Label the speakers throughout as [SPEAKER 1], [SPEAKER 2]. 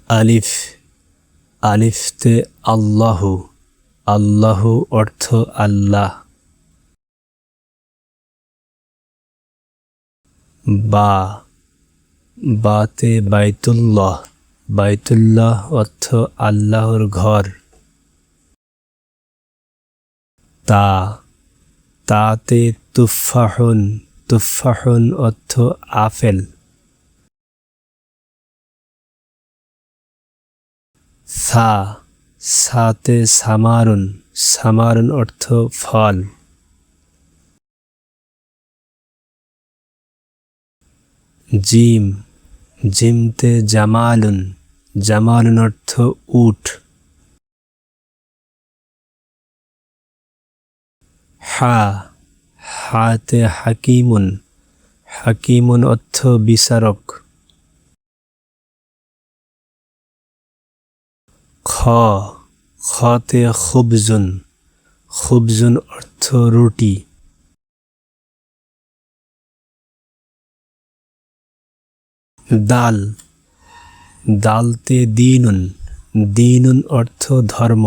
[SPEAKER 1] আলিফ আলিফতে আল্লাহু আল্লাহু অর্থ আল্লাহ। বা বাতে বাইতুল্লাহ বাইতুল্লাহ অর্থ আল্লাহর ঘর। তা তাতে তুফাহুন তুফাহুন অর্থ আপেল। সা সাতে সামারুন সামারুন অর্থ ফল। জিম জিমতে জামালুন জামালুন অর্থ উট। হা হাতে হাকিমুন হাকিমুন অর্থ বিচারক। খ খতে খুবজুন খুবজুন অর্থ রুটি। দাল দালতে দিনুন দিনুন অর্থ ধর্ম।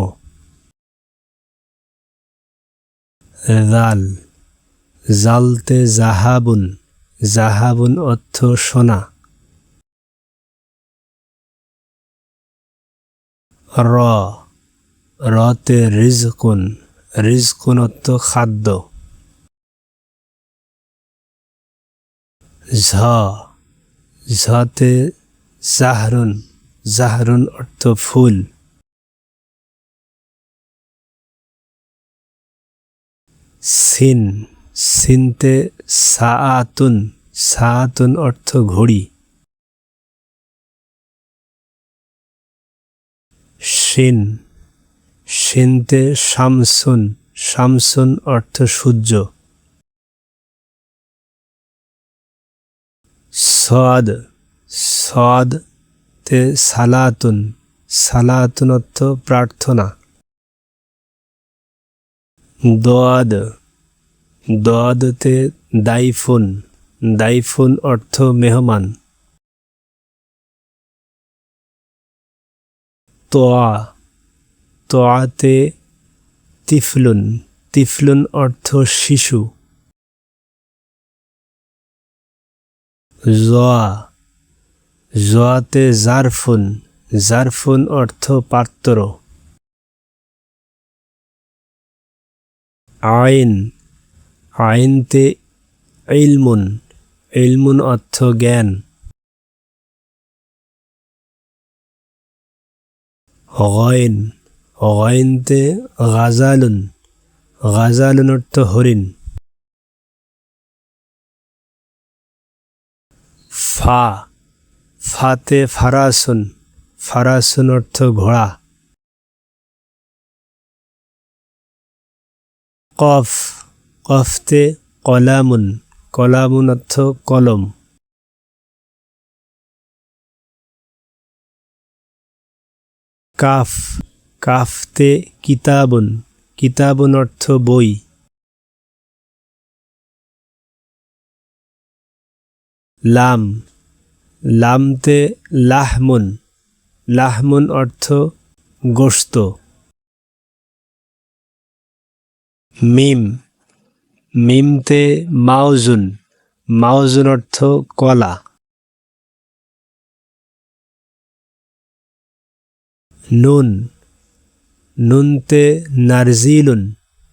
[SPEAKER 1] জাল জালতে জাহাবুন জাহাবুন অর্থ সোনা। র রতে রিজকুন রিজকুন অর্থ খাদ্য। ঝ ঝতে জাহরুন জাহরুন অর্থ ফুল। সিন সিনতে সাআতুন সাআতুন অর্থ ঘড়ি। শিন শিনতে শামসুন শামসুন অর্থ সূর্য। সদ সদ তে সালাতুন সালাতুন অর্থ প্রার্থনা। দদ দদতে দাইফুন দাইফুন অর্থ মেহমান। তোয়া তোয়াতে তিফলুন তিফলুন অর্থ শিশু। জোয়া জোয়াতে জারফুন জারফুন অর্থ পাত্র। আইন আইনতে ইলমুন ইলমুন অর্থ জ্ঞান। গয়ন গয়নতে গাজালুন গাজালুন অর্থ হরিণ। ফা ফাতে ফারাসুন ফারাসুন অর্থ ঘোড়া। কফ কফতে কলামুন কলামুন অর্থ কলম। কাফ কাফতে কিতাবুন কিতাবুন অর্থ বই। লাম লামতে লাহমুন লাহমুন অর্থ গোশত। মিম মিমতে মাউজুন মাউজুন অর্থ কলা। নুন নুনতে নারজিলুন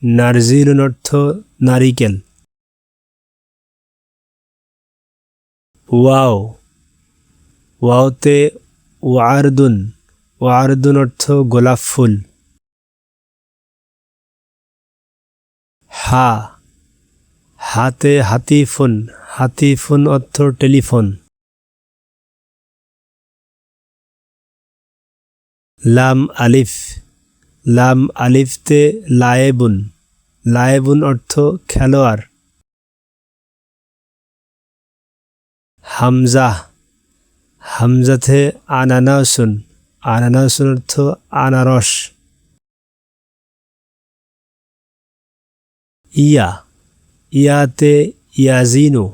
[SPEAKER 1] নারজিলুন অর্থ নারিকেল। ওয়াও ওয়াওতে ওয়ারদুন ওয়ারদুন অর্থ গোলাপ ফুল। হা হাতে হাতিফুন হাতিফুন অর্থ টেলিফোন। লাম আলিফ লাম আলিফতে লায়েবুন লায়েবুন অর্থ খেলোয়াড়। হামজা হামজাতে আনানাসুন আনানাসুন অর্থ আনারস। ইয়া ইয়াতে ইয়াজিনু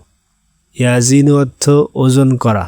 [SPEAKER 1] ইয়াজিনু অর্থ ওজন করা।